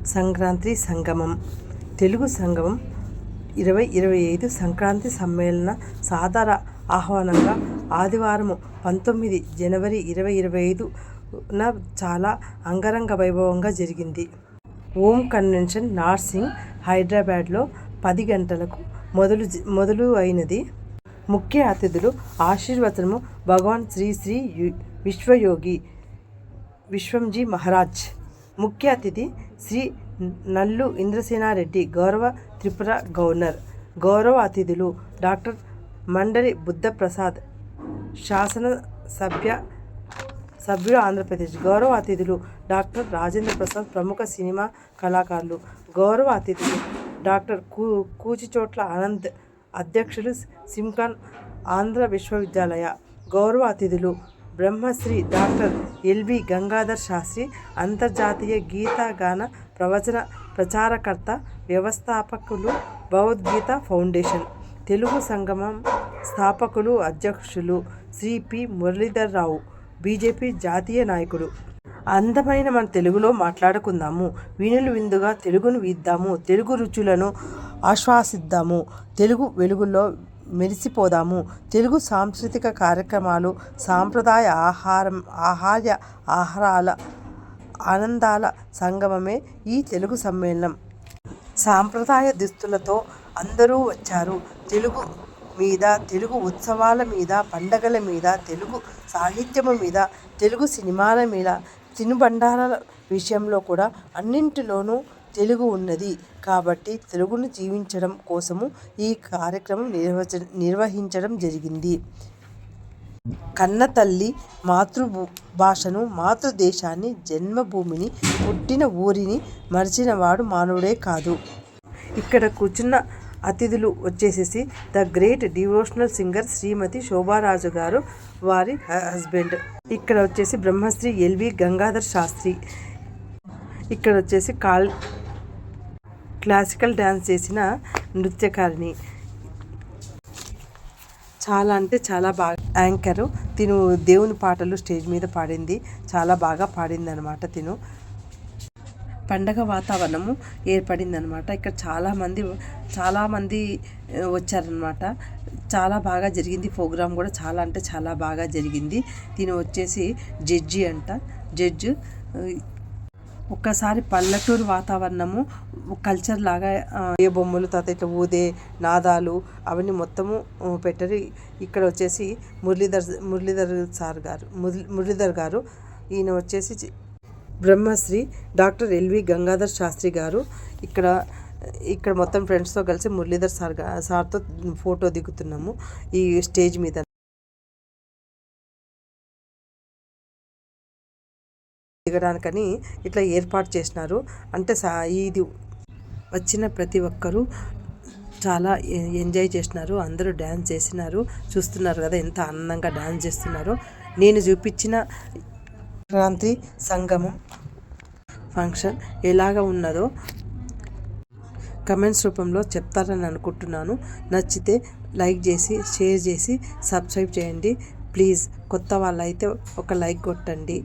సంక్రాంతి సంగమం. తెలుగు సంగమం 2025 సంక్రాంతి సమ్మేళన సాదర ఆహ్వానంగా ఆదివారం 19 జనవరి 2025న చాలా అంగరంగ వైభవంగా జరిగింది. ఓం కన్వెన్షన్ నార్సింగ్, హైదరాబాద్లో 10 గంటలకు మొదలు అయినది. ముఖ్య అతిథులు ఆశీర్వచనము భగవాన్ శ్రీ శ్రీ విశ్వయోగి విశ్వంజీ మహారాజ్. ముఖ్య అతిథి శ్రీ నల్లు ఇంద్రసేనారెడ్డి, గౌరవ త్రిపుర గవర్నర్. గౌరవ అతిథులు డాక్టర్ మండలి బుద్ధప్రసాద్, శాసన సభ్యుడు ఆంధ్రప్రదేశ్. గౌరవ అతిథులు డాక్టర్ రాజేంద్ర ప్రసాద్, ప్రముఖ సినిమా కళాకారులు. గౌరవ అతిథులు డాక్టర్ కూచిచోట్ల ఆనంద్, అధ్యక్షులు సిమ్కాన్ ఆంధ్ర విశ్వవిద్యాలయ. గౌరవ అతిథులు బ్రహ్మశ్రీ డాక్టర్ ఎల్వి గంగాధర్ శాస్త్రి, అంతర్జాతీయ గీతగాన ప్రవచన ప్రచారకర్త, వ్యవస్థాపకులు, భగవద్గీత ఫౌండేషన్. తెలుగు సంగమం స్థాపకులు, అధ్యక్షులు శ్రీ పి మురళీధర్రావు, బీజేపీ జాతీయ నాయకుడు. అందమైన మన తెలుగులో మాట్లాడుకుందాము, వీణులు విందుగా తెలుగును వీద్దాము, తెలుగు రుచులను ఆస్వాదిద్దాము, తెలుగు వెలుగుల్లో మెరిసిపోదాము. తెలుగు సాంస్కృతిక కార్యక్రమాలు, సాంప్రదాయ ఆహారాల ఆనందాల సంగమమే ఈ తెలుగు సమ్మేళనం. సాంప్రదాయ దుస్తులతో అందరూ వచ్చారు. తెలుగు మీద, తెలుగు ఉత్సవాల మీద, పండగల మీద, తెలుగు సాహిత్యము మీద, తెలుగు సినిమాల మీద, తినుబండారాల విషయంలో కూడా అన్నింటిలోనూ తెలుగు ఉన్నది. కాబట్టి తెలుగును జీవించడం కోసము ఈ కార్యక్రమం నిర్వహించడం జరిగింది. కన్నతల్లి మాతృభాషను, మాతృదేశాన్ని, జన్మభూమిని, పుట్టిన ఊరిని మరిచినవాడు మానవుడే కాదు. ఇక్కడ కూర్చున్న అతిథులు వచ్చేసేసి ద గ్రేట్ డివోషనల్ సింగర్ శ్రీమతి శోభారాజు గారు, వారి హస్బెండ్. ఇక్కడ వచ్చేసి బ్రహ్మశ్రీ ఎల్వి గంగాధర్ శాస్త్రి. ఇక్కడ వచ్చేసి క్లాసికల్ డ్యాన్స్ చేసిన నృత్యకారిణి. చాలా అంటే చాలా బాగా యాంకరు తిను. దేవుని పాటలు స్టేజ్ మీద పాడింది, చాలా బాగా పాడింది అనమాట. తిను పండగ వాతావరణము ఏర్పడిందనమాట. ఇక్కడ చాలామంది వచ్చారనమాట. చాలా బాగా జరిగింది. ప్రోగ్రాం కూడా చాలా అంటే చాలా బాగా జరిగింది. తిను వచ్చేసి జడ్జి అంట. జడ్జి ఒక్కసారి పల్లెటూరు వాతావరణము, కల్చర్ లాగా ఏ బొమ్మలు, తర్వాత ఇట్లా ఊదే నాదాలు అవన్నీ మొత్తము పెట్టారు. ఇక్కడ వచ్చేసి మురళీధర్ గారు. ఈయన వచ్చేసి బ్రహ్మశ్రీ డాక్టర్ ఎల్వి గంగాధర్ శాస్త్రి గారు. ఇక్కడ మొత్తం ఫ్రెండ్స్తో కలిసి మురళీధర్ సార్తో ఫోటో దిగుతున్నాము ఈ స్టేజ్ మీద. దిగడానికని ఇట్లా ఏర్పాటు చేసినారు. అంటే ఇది వచ్చిన ప్రతి ఒక్కరూ చాలా ఎంజాయ్ చేసినారు. అందరూ డ్యాన్స్ చేసినారు. చూస్తున్నారు కదా ఎంత ఆనందంగా డ్యాన్స్ చేస్తున్నారో. నేను చూపించిన సంక్రాంతి సంగమం ఫంక్షన్ ఎలాగ ఉన్నదో కమెంట్స్ రూపంలో చెప్తారని అనుకుంటున్నాను. నచ్చితే లైక్ చేసి, షేర్ చేసి, సబ్స్క్రైబ్ చేయండి ప్లీజ్. కొత్త వాళ్ళైతే ఒక లైక్ కొట్టండి.